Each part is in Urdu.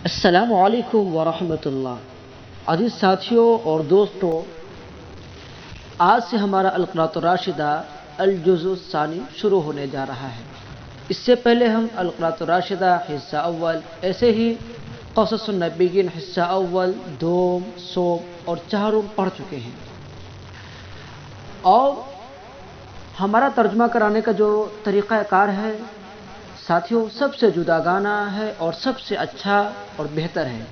السلام علیکم ورحمۃ اللہ۔ عزیز ساتھیوں اور دوستوں، آج سے ہمارا القراءۃ الراشدہ الجزء الثانی شروع ہونے جا رہا ہے۔ اس سے پہلے ہم القراءۃ الراشدہ حصہ اول، ایسے ہی قصص النبیین حصہ اول، دوم، سوم اور چہارم پڑھ چکے ہیں، اور ہمارا ترجمہ کرانے کا جو طریقہ کار ہے ساتھیوں سب سے جداگانہ ہے اور سب سے اچھا اور بہتر ہے۔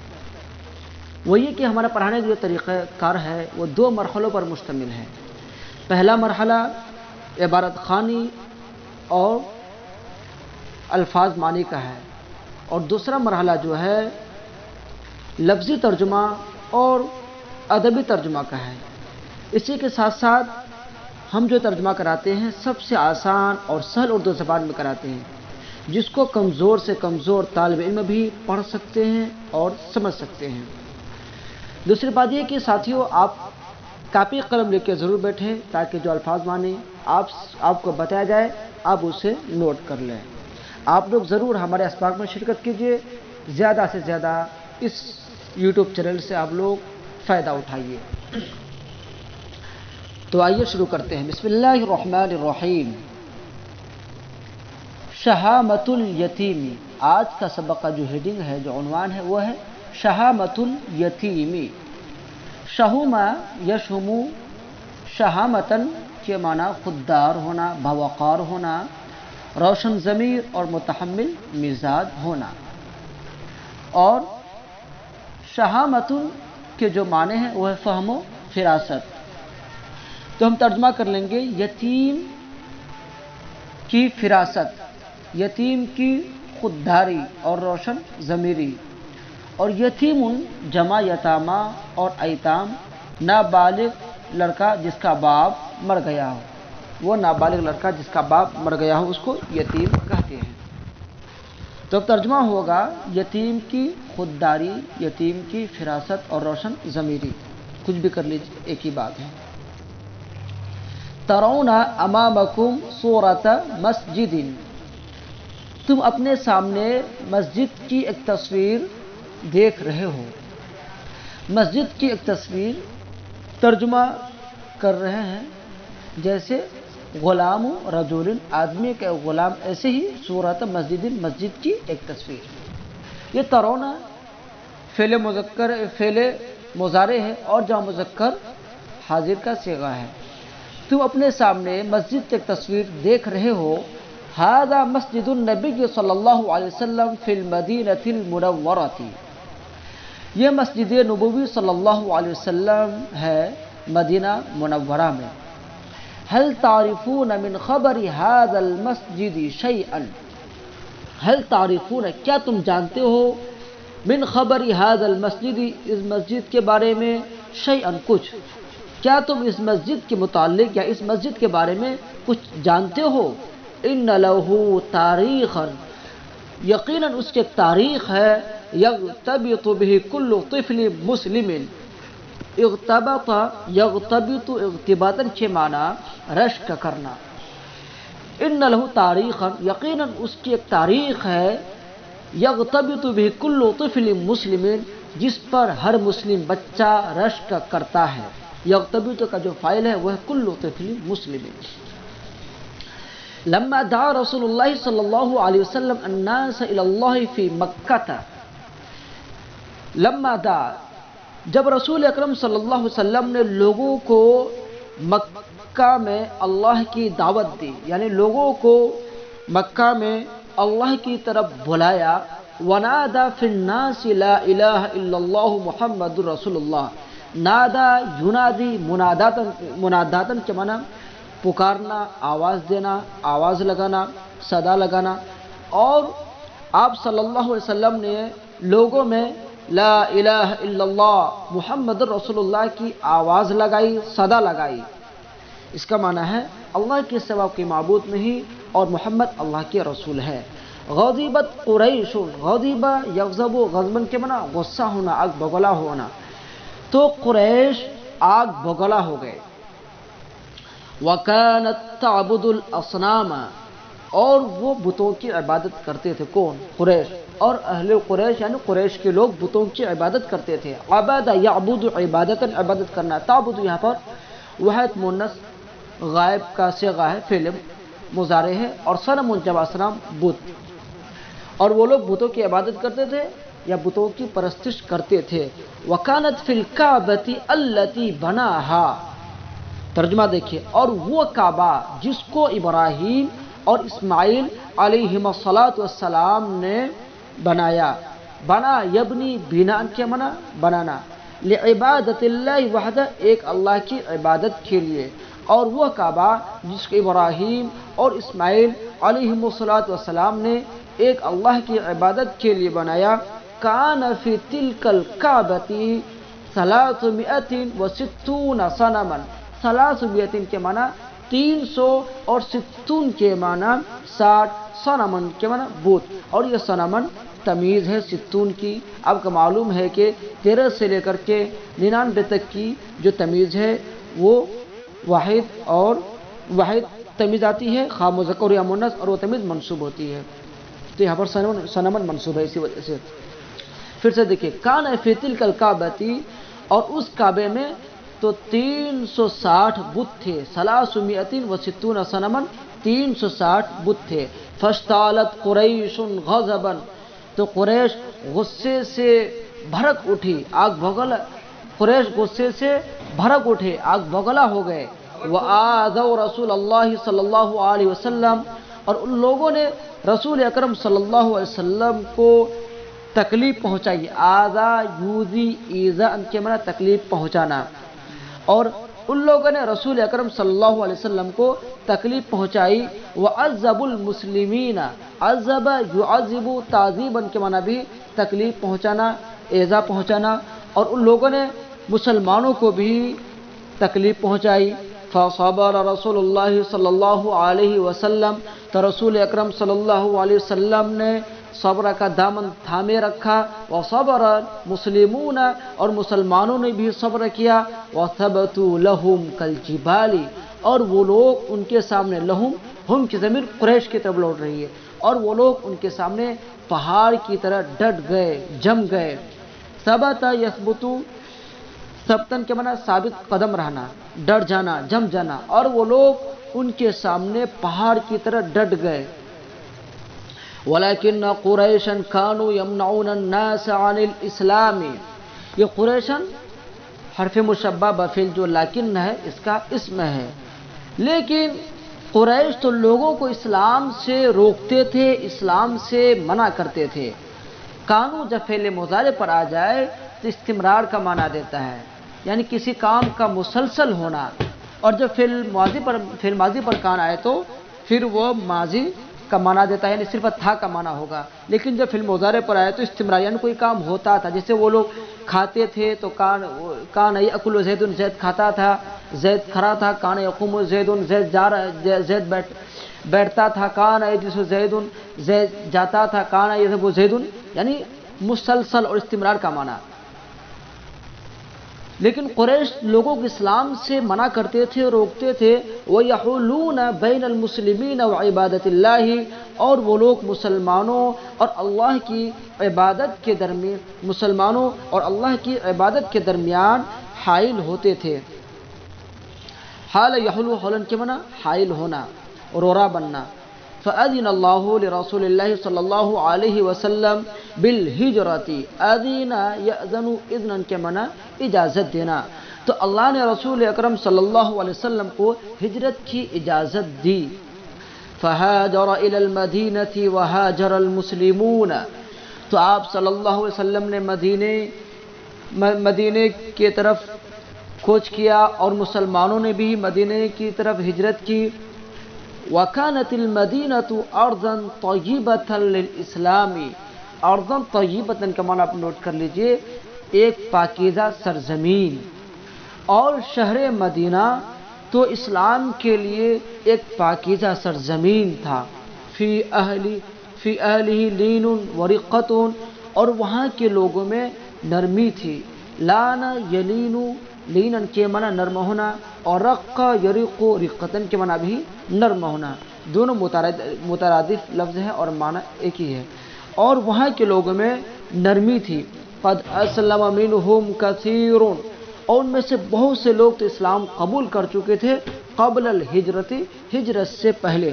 وہ یہ کہ ہمارا پڑھانے کا جو طریقہ کار ہے وہ دو مرحلوں پر مشتمل ہے۔ پہلا مرحلہ عبارت خوانی اور الفاظ معنی کا ہے، اور دوسرا مرحلہ جو ہے لفظی ترجمہ اور ادبی ترجمہ کا ہے۔ اسی کے ساتھ ساتھ ہم جو ترجمہ کراتے ہیں سب سے آسان اور سہل اردو زبان میں کراتے ہیں، جس کو کمزور سے کمزور طالب علم بھی پڑھ سکتے ہیں اور سمجھ سکتے ہیں۔ دوسری بات یہ کہ ساتھیوں آپ کاپی قلم لے کے ضرور بیٹھیں، تاکہ جو الفاظ معنی آپ کو بتایا جائے آپ اسے نوٹ کر لیں۔ آپ لوگ ضرور ہمارے اسباق میں شرکت کیجیے، زیادہ سے زیادہ اس یوٹیوب چینل سے آپ لوگ فائدہ اٹھائیے۔ تو آئیے شروع کرتے ہیں۔ بسم اللہ الرحمن الرحیم۔ شہامت الیتیم، آج کا سبق کا جو ہیڈنگ ہے، جو عنوان ہے، وہ ہے شہامت الیتیم۔ شہوما یشہمو، شہامتن کے معنی خوددار ہونا، باوقار ہونا، روشن ضمیر اور متحمل مزاج ہونا، اور شہامت کے جو معنی ہیں وہ ہے فہم و فراست۔ تو ہم ترجمہ کر لیں گے یتیم کی فراست، یتیم کی خودداری اور روشن ضمیری، اور یتیم جمع یتامہ اور ایتام، نابالغ لڑکا جس کا باپ مر گیا ہو، وہ نابالغ لڑکا جس کا باپ مر گیا ہو اس کو یتیم کہتے ہیں۔ تو اب ترجمہ ہوگا یتیم کی خودداری، یتیم کی فراست اور روشن ضمیری، کچھ بھی کر لیجیے ایک ہی بات ہے۔ ترون امامکم صورت مسجد، تم اپنے سامنے مسجد کی ایک تصویر دیکھ رہے ہو۔ مسجد کی ایک تصویر ترجمہ کر رہے ہیں جیسے غلام رجل، آدمی کا غلام، ایسے ہی صورت مسجد، مسجد کی ایک تصویر۔ یہ ترون فعل مذکر، فعل مضارع ہے اور جمع مذکر حاضر کا صیغہ ہے۔ تم اپنے سامنے مسجد کی ایک تصویر دیکھ رہے ہو۔ ھذا مسجد النبی صلی اللہ علیہ وسلم فی المدینۃ المنورۃ، یہ مسجد نبوی صلی اللہ علیہ وسلم ہے مدینہ منورہ میں۔ هل تعرفون من خبر هذا المسجد شیئا، هل تعرفون کیا تم جانتے ہو، من خبر هذا المسجد اس مسجد کے بارے میں، شیئا کچھ، کیا تم اس مسجد کے متعلق یا اس مسجد کے بارے میں کچھ جانتے ہو؟ ان لہ تاریخا، یقیناً اس کی ایک تاریخ ہے، یغتبط بہ کل طفل مسلم، اغتبط یغتبط اغتباطاً کے معنی رشک کرنا۔ ان لہ تاریخا، یقیناً اس کی ایک تاریخ ہے، یغتبط بہ کل طفل مسلم، جس پر ہر مسلم بچہ رشک کرتا ہے۔ یغتبط کا جو فاعل ہے وہ ہے کل طفل مسلم۔ لما دعا رسول اللہ صلی اللہ علیہ وسلم الناس الی اللہ فی مکہ، لما دعا، جب رسول اکرم صلی اللہ علیہ وسلم نے لوگوں کو مکہ میں اللہ کی دعوت دی، یعنی لوگوں کو مکہ میں اللہ کی طرف بلایا، ونادى فی الناس لا الہ الا اللہ محمد رسول اللہ، نادا ینادی مناداتن کے معنی پکارنا، آواز دینا، آواز لگانا، صدا لگانا، اور آپ صلی اللہ علیہ وسلم نے لوگوں میں لا الہ الا اللہ محمد رسول اللہ کی آواز لگائی، صدا لگائی۔ اس کا معنی ہے اللہ کے سوا کوئی معبود نہیں اور محمد اللہ کے رسول ہے۔ غضبت قریش، غضب یغضب غضبن کے معنی غصہ ہونا، آگ بگلا ہونا، تو قریش آگ بگلا ہو گئے۔ وَكَانَتْ تَعْبُدُ الْأَصْنَامَ، اور وہ بتوں کی عبادت کرتے تھے. کون؟ قریش. اور اہل قریش یعنی قریش کے لوگ بتوں کی عبادت کرتے تھے. عبد یعبد عبادتا، عبادت کرنا. تعبد یہاں پر واحد مونث غائب کا صیغہ ہے، فعل مضارع ہے. اور صنم جمع صنم بت. اور وہ لوگ بتوں کی عبادت کرتے تھے یا بتوں کی پرستش کرتے تھے. وکانت فی الکعبۃ التی بناہا. ترجمہ دیکھیے. اور وہ کعبہ جس کو ابراہیم اور اسماعیل علیہم الصلاۃ والسلام نے بنایا. بنا یبنی بنا کیا معنی؟ بنانا. لعبادت اللہ وحدہ، ایک اللہ کی عبادت کے لیے. اور وہ کعبہ جس کو ابراہیم اور اسماعیل علیہم الصلاۃ والسلام نے ایک اللہ کی عبادت کے لیے بنایا. کان فی تلک الکعبۃ 360 صنما. 360 کے معنی 300 اور 60 کے معنی 60. صنمن کے معنی بت. اور یہ صنمن تمیز ہے 60 کی. آپ کو معلوم ہے کہ 13 سے لے کر کے 99 تک کی جو تمیز ہے وہ واحد اور واحد تمیز آتی ہے، خواہ مذکر یا مؤنث، اور وہ تمیز منصوب ہوتی ہے. تو یہاں پر صنمن منصوب ہے اسی وجہ سے. پھر سے دیکھیے. کان فی تلک الکعبۃ، اور اس کعبے میں تو 360 بت تھے. 360 صنما، 360 بت تھے. فاشتعلت قریش غضبا، تو قریش غصے سے بھڑک اٹھی، آگ بھگلا. قریش غصے سے بھڑک اٹھے، آگ بھگلا ہو گئے. وآذوا رسول اللہ صلی اللہ علیہ وسلم، اور ان لوگوں نے رسول اکرم صلی اللہ علیہ وسلم کو تکلیف پہنچائی. آذا یوذی ایذاء کے معنی تکلیف پہنچانا. اور ان لوگوں نے رسول اکرم صلی اللہ علیہ وسلم کو تکلیف پہنچائی. وعذبوا المسلمین، عذب یعذب تعذیبا کے معنی بھی تکلیف پہنچانا، ایذا پہنچانا. اور ان لوگوں نے مسلمانوں کو بھی تکلیف پہنچائی. فصبر رسول اللہ صلی اللہ علیہ وسلم، تو رسول اکرم صلی اللہ علیہ وسلم نے صبر کا دامن تھامے رکھا. وصبر مسلمون، اور مسلمانوں نے بھی صبر کیا. وثبتوا لهم كالجبال، اور وہ لوگ ان کے سامنے، لہم ہم کی ضمیر قریش کی طرف لوٹ رہی ہے، اور وہ لوگ ان کے سامنے پہاڑ کی طرح ڈٹ گئے، جم گئے. ثبت یثبت، ثبتن کے معنی ثابت قدم رہنا، ڈٹ جانا، جم جانا. اور وہ لوگ ان کے سامنے پہاڑ کی طرح ڈٹ گئے. ولیکن قریشا كانوا یمنعون الناس عن الاسلام. یہ قریشن حرف مشبہ بفعل جو لیکن ہے اس کا اسم ہے. لیکن قریش تو لوگوں کو اسلام سے روکتے تھے، اسلام سے منع کرتے تھے. کانو جب فعل مضارع پر آ جائے تو استمرار کا معنی دیتا ہے، یعنی کسی کام کا مسلسل ہونا. اور جب فعل ماضی پر کان آئے تو پھر وہ ماضی کا معنی دیتا ہے، یعنی صرف تھا کا معنی ہوگا. لیکن جب فعل مضارع پر آئے تو استمرار، یعنی کوئی کام ہوتا تھا. جیسے وہ لوگ کھاتے تھے تو کان یاکل زید، زید کھاتا تھا، زید کھڑا تھا. کان یقوم زید، زید جا رہا، زید بیٹھتا تھا. کان یجلس زید، زید جاتا تھا. کان یذهب زید، یعنی مسلسل اور استمرار کا معنی. لیکن قریش لوگوں کو اسلام سے منع کرتے تھے، روکتے تھے. وَيَحُولُونَ بَيْنَ الْمُسْلِمِينَ وَعِبَادَةِ اللَّهِ، اور وہ لوگ مسلمانوں اور اللہ کی عبادت کے درمیان، مسلمانوں اور اللہ کی عبادت کے درمیان حائل ہوتے تھے. حال یحلو، حولن کے معنی حائل ہونا، رورا بننا. فأذن اللہ لرسول اللہ صلی اللہ علیہ وسلم بالہجرت. اذن یأذن، اذن کے معنی اجازت دینا. تو اللہ نے رسول اکرم صلی اللہ علیہ وسلم کو ہجرت کی اجازت دی. فہاجر الی المدینہ وہاجر المسلمون، تو آپ صلی اللہ علیہ وسلم نے مدینے کی طرف کوچ کیا اور مسلمانوں نے بھی مدینے کی طرف ہجرت کی. وَكَانَتِ الْمَدِينَةُ أَرْضًا طَيِّبَةً لِلْإِسْلَامِ. أَرْضًا طَيِّبَةً کا معنی آپ نوٹ کر لیجئے، ایک پاکیزہ سرزمین. اور شہر مدینہ تو اسلام کے لیے ایک پاکیزہ سرزمین تھا. فی اہلہ لین ورقۃ، اور وہاں کے لوگوں میں نرمی تھی. لان یلین، لینن کے معنی نرم ہونا، اور رق یرق، رقتن کے معنی بھی نرم ہونا. دونوں مترادف لفظ ہیں اور معنی ایک ہی ہے، اور وہاں کے لوگوں میں نرمی تھی۔ قد اسلم منہم کثیر، اور ان میں سے بہت سے لوگ تو اسلام قبول کر چکے تھے قبل الہجرت، ہجرت سے پہلے۔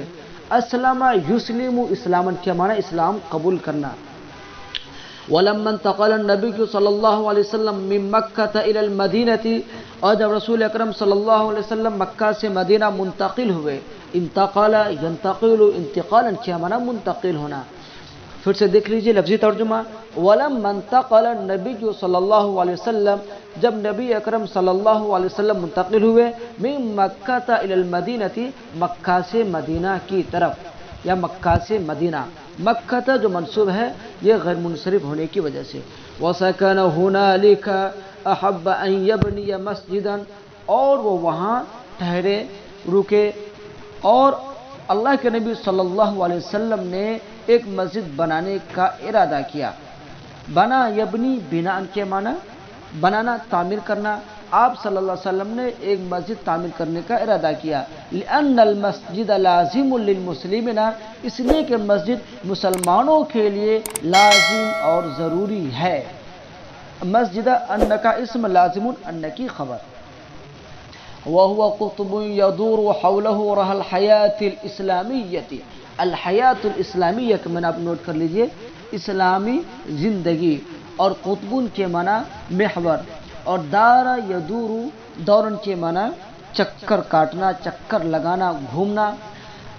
اسلم یسلم، اسلامن کیا معنی اسلام قبول کرنا۔ ولما انتقل النبی صلی اللہ علیہ وسلم من مکہ الى المدینہ، اور جب رسول اکرم صلی اللہ علیہ وسلم مکہ سے مدینہ منتقل ہوئے، انتقل ينتقل انتقالا کیا معنی منتقل ہونا۔ پھر سے دیکھ لیجئے لفظی ترجمہ، ولما انتقل النبی صلی اللہ علیہ وسلم، جب نبی اکرم صلی اللہ علیہ وسلم منتقل ہوئے، من مکہ الى المدینہ، مکہ سے مدینہ کی طرف، یا مکہ سے مدینہ۔ مکہ جو منصوب ہے یہ غیر منصرف ہونے کی وجہ سے۔ وسکن هنالک احب ان یبنی مسجدا، اور وہ وہاں ٹھہرے رکے، اور اللہ کے نبی صلی اللہ علیہ وسلم نے ایک مسجد بنانے کا ارادہ کیا۔ بنا یبنی، بنا کے معنی بنانا، تعمیر کرنا۔ آپ صلی اللہ علیہ وسلم نے ایک مسجد تعمیر کرنے کا ارادہ کیا۔ لأن المسجد لازم للمسلمین، اس لیے کہ مسجد مسلمانوں کے لیے لازم اور ضروری ہے۔ مسجد ان کا اسم، لازم ان کی خبر۔ وهو قطب يدور حوله رہ الحیات الاسلامیہ، الحیات الاسلامیہ کے معنی آپ نوٹ کر لیجئے، اسلامی زندگی، اور قطب کے معنی محور، اور دار یدور، دورن کے معنی چکر کاٹنا، چکر لگانا، گھومنا۔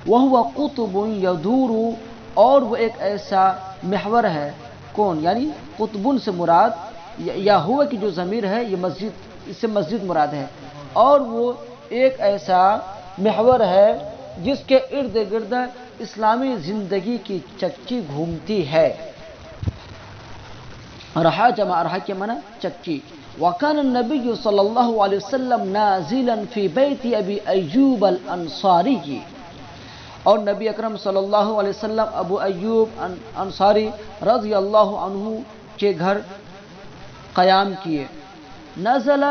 وهو قطب یدور، اور وہ ایک ایسا محور ہے، کون یعنی قطبن سے مراد، یا ہوا کی جو ضمیر ہے یہ مسجد، اس سے مسجد مراد ہے، اور وہ ایک ایسا محور ہے جس کے ارد گرد اسلامی زندگی کی چکی گھومتی ہے۔ رہا جمع رہا کے معنی چکی۔ وکان النبی صلی اللہ علیہ وسلم نازلا فی بیت ابی ایوب الانصاری، اور نبی اکرم صلی اللہ علیہ وسلم ابو ایوب انصاری رضی اللہ عنہ کے گھر قیام کیے۔ نزل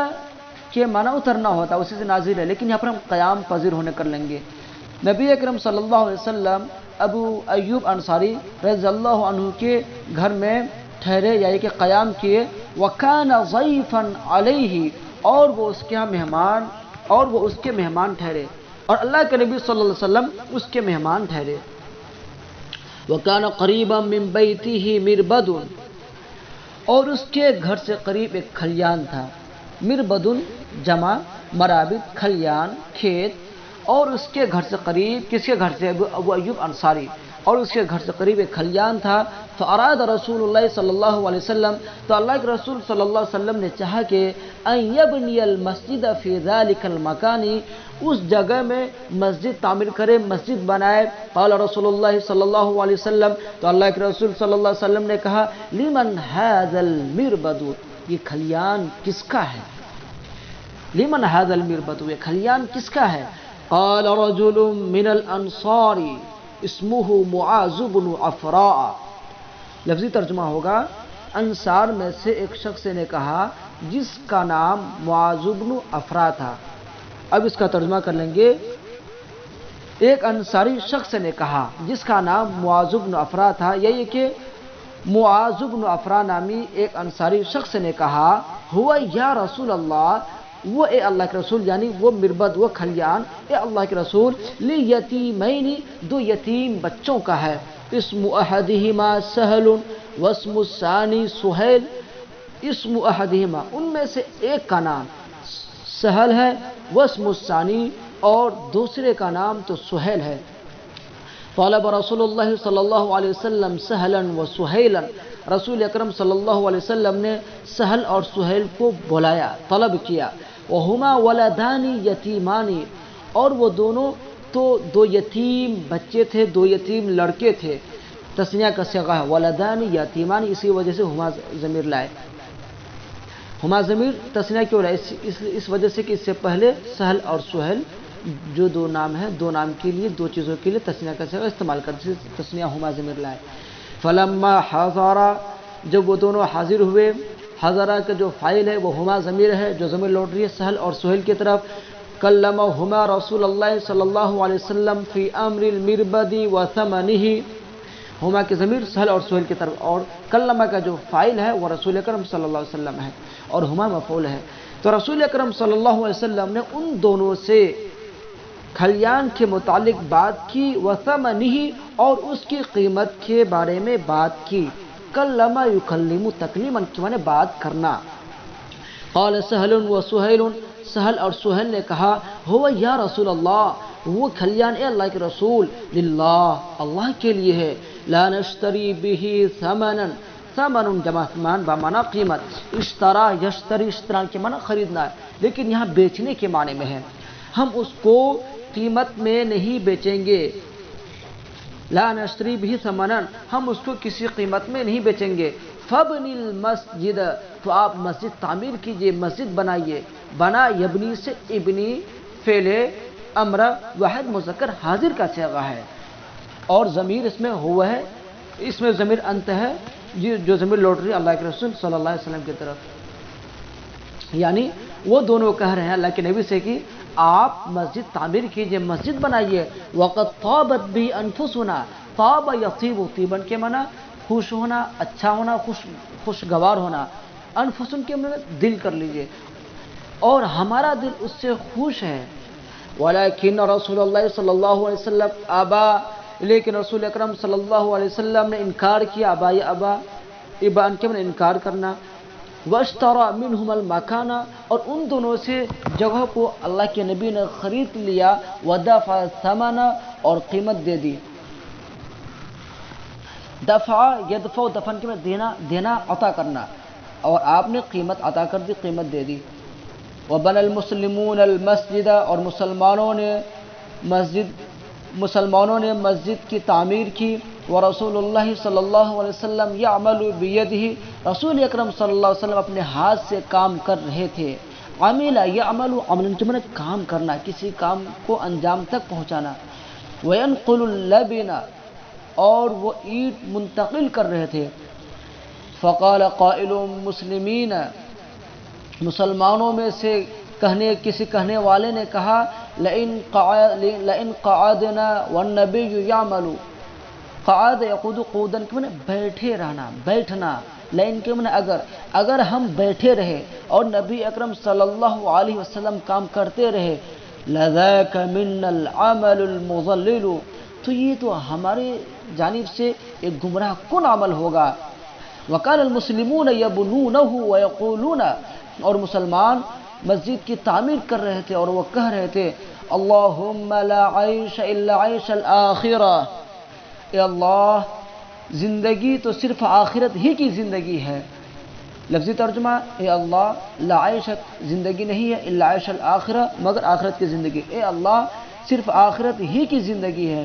کے معنی اترنا ہوتا ہے، اسی سے نازل ہے، لیکن یہاں پر ہم قیام پذیر ہونے کر لیں گے۔ نبی اکرم صلی اللہ علیہ وسلم ابو ایوب انصاری رضی اللہ عنہ کے گھر میں ٹھہرے، یعنی کہ قیام کیے۔ وَكَانَ ضَيْفًا عَلَيْهِ، اور وہ اس کے مہمان، اور وہ اس کے مہمان ٹھہرے، اور اللہ کے نبی صلی اللہ علیہ وسلم اس کے مہمان ٹھہرے۔ وَكَانَ قَرِيبًا مِّن بَيْتِهِ مِرْبَدٌ، اور اس کے گھر سے قریب ایک کھلیان تھا۔ مربدن جمع مرابط، کھلیان کھیت، اور اس کے گھر سے قریب، کس کے گھر سے؟ ابو ایوب انصاری، اور اس کے گھر سے قریب ایک کھلیان تھا۔ فاراد رسول اللہ صلی اللہ علیہ وسلم، تو اللہ کے رسول صلی اللہ علیہ وسلم نے چاہا کہ ان یبنی المسجد فی ذلک المکان، اس جگہ میں مسجد تعمیر کرے، مسجد بنائے۔ قال رسول اللہ صلی اللہ علیہ وسلم، تو اللہ کے رسول صلی اللہ علیہ وسلم نے کہا لمن ھذا المربد، یہ کھلیان کس کا ہے؟ لمن ھذا المربد، یہ کھلیان کس کا ہے؟ قال رجل من الانصار اسمه معاذ بن عفراء، لفظی ترجمہ ہوگا انصار میں سے ایک شخص نے کہا جس کا نام معاذ بن عفراء تھا۔ اب اس کا ترجمہ کر لیں گے، ایک انصاری شخص نے کہا جس کا نام معاذ بن عفراء تھا، یہی کہ معاذ بن عفراء نامی ایک انصاری شخص نے کہا ہوا یا رسول اللہ، وہ اے اللہ کے رسول، یعنی وہ مربد، وہ کھلیان، اے اللہ کے رسول، لیتیمین، دو یتیم بچوں کا ہے، اسم احدہما سہل واسم الثانی سہیل، اسم احدہما، ان میں سے ایک کا نام سہل ہے، واسم الثانی، اور دوسرے کا نام تو سہیل ہے۔ طلب رسول اللہ صلی اللہ علیہ وسلم سہلا و سہیلا، رسول اکرم صلی اللہ علیہ وسلم نے سہل اور سہیل کو بلایا، طلب کیا۔ وہما ولدان یتیمان، اور وہ دونوں تو دو یتیم بچے تھے، دو یتیم لڑکے تھے۔ تثنیہ کا صیغہ ہے ولدان یتیمان، اسی وجہ سے ہما ضمیر لائے۔ ہما ضمیر تثنیہ کیوں لائے؟ اس وجہ سے کہ اس سے پہلے سہل اور سہیل جو دو نام ہیں، دو نام کے لیے، دو چیزوں کے لیے تثنیہ کا صیغہ استعمال کرتے، تثنیہ ہما ضمیر لائے۔ فلما حضرا، جب وہ دونوں حاضر ہوئے، حضرا کا جو فاعل ہے وہ ہما ضمیر ہے، جو ضمیر لوٹ رہی ہے سہل اور سہیل کی طرف۔ کلمہما رسول اللہ صلی اللہ علیہ وسلم فی امر المربد و ثمنہ، ہما کی ضمیر سہل اور سہیل کی طرف، اور کلمہ کا جو فاعل ہے وہ رسول اکرم صلی اللہ علیہ وسلم ہے اور ہما مفعول ہے۔ تو رسول اکرم صلی اللہ علیہ وسلم نے ان دونوں سے کھلیان کے متعلق بات کی، وثمنہ اور اس کی قیمت کے بارے میں بات کی۔ کلمہ یکلم تکلیما کے معنی بات کرنا۔ قال سہل و سہیل، سہل اور سہیل نے کہا ہوا یا رسول اللہ، وہ کھلیان اے اللہ کے رسول، للہ اللہ کے لیے ہے، لا نشتری به ثمنا، ثمن جمع ثمان بمعنی قیمت، اشترا یشتری اشترا کے معنی خریدنا ہے، لیکن یہاں بیچنے کے معنی میں ہے، ہم اس کو قیمت میں نہیں بیچیں گے، لا نشتری به ثمنا، ہم اس کو کسی قیمت میں نہیں بیچیں گے۔ فبن المسجد، تو آپ مسجد تعمیر کیجئے، مسجد بنائیے۔ بنا یبنی سے ابنی فعل امر واحد مذکر حاضر کا صیغہ ہے، اور ضمیر اس میں ہوا ہے، اس میں ضمیر انت ہے جو ضمیر لوٹ رہی ہے اللہ کے رسول صلی اللہ علیہ وسلم کی طرف، یعنی وہ دونوں کہہ رہے ہیں اللہ کے نبی سے کہ آپ مسجد تعمیر کیجئے، مسجد بنائیے۔ وقد طابت بھی انفسنا، طاب یطیب، طیبن کے معنی خوش ہونا، اچھا ہونا، خوشگوار ہونا، انفسن کے معنی دل کر لیجئے، اور ہمارا دل اس سے خوش ہے۔ ولیکن رسول اللہ صلی اللہ علیہ وسلم ابا، لیکن رسول اکرم صلی اللہ علیہ وسلم نے انکار کیا، ابا یا ابا، ابان کے معنی انکار کرنا۔ واشترى منہم المکانہ، اور ان دونوں سے جگہ کو اللہ کے نبی نے خرید لیا، ودفع الثمن، اور قیمت دے دی۔ دفع یدفع، دفن کے معنی دینا عطا کرنا، اور آپ نے قیمت عطا کر دی، قیمت دے دی۔ وبنى المسلمون المسجد، اور مسلمانوں نے مسجد کی تعمیر کی۔ ورسول اللہ صلی اللہ علیہ وسلم یعمل بیدہ، رسول اکرم صلی اللہ علیہ وسلم اپنے ہاتھ سے کام کر رہے تھے۔ عمل یعمل، عمل کے معنی کام کرنا، کسی کام کو انجام تک پہنچانا۔ وینقل اللبن، اور وہ اینٹ منتقل کر رہے تھے۔ فقال قائل مسلمین، مسلمانوں میں سے کسی کہنے والے نے کہا لئن قعدنا والنبی یعمل، قعد یقعد قعودن کے معنی بیٹھے رہنا، بیٹھنا، لئن کے معنی اگر ہم بیٹھے رہے اور نبی اکرم صلی اللہ علیہ وسلم کام کرتے رہے، لذاک منا العمل المضلل، تو یہ تو ہمارے جانب سے ایک گمراہ کن عمل ہوگا۔ وکان المسلمون یبنونہ ویقولون، اور مسلمان مسجد کی تعمیر کر رہے تھے اور وہ کہہ رہے تھے اللہم لا عیش الا عیش الآخرہ، اے اللہ زندگی تو صرف آخرت ہی کی زندگی ہے۔ لفظی ترجمہ، اے اللہ لا عیش، زندگی نہیں ہے، الا عیش الآخرہ، مگر آخرت کی زندگی، اے اللہ صرف آخرت ہی کی زندگی ہے،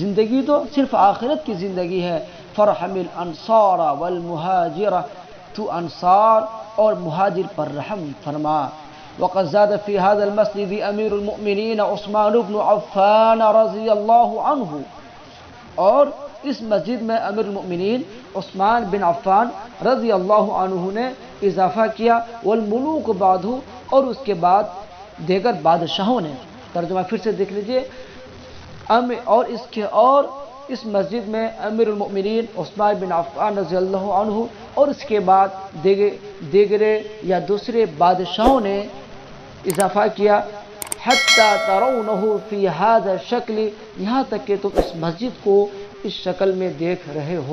زندگی تو صرف آخرت کی زندگی ہے۔ فرحم الانصار والمہاجرہ، تو انصار اور مہاجر پر رحم فرما۔ وقد زاد في هذا المسجد امیر المؤمنین عثمان بن عفان رضی اللہ عنہ، اور اس مسجد میں امیر المؤمنین عثمان بن عفان رضی اللہ عنہ نے اضافہ کیا، والملوک بعدہ، اور اس کے بعد دیگر بادشاہوں نے۔ ترجمہ پھر سے دیکھ لیجئے، اور اس مسجد میں امیر المؤمنین عثمان بن عفان رضی اللہ عنہ اور اس کے بعد دیگر یا دوسرے بادشاہوں نے اضافہ کیا، حتی ترونہ فی ھذا الشکل، یہاں تک کہ تم اس مسجد کو اس شکل میں دیکھ رہے ہو۔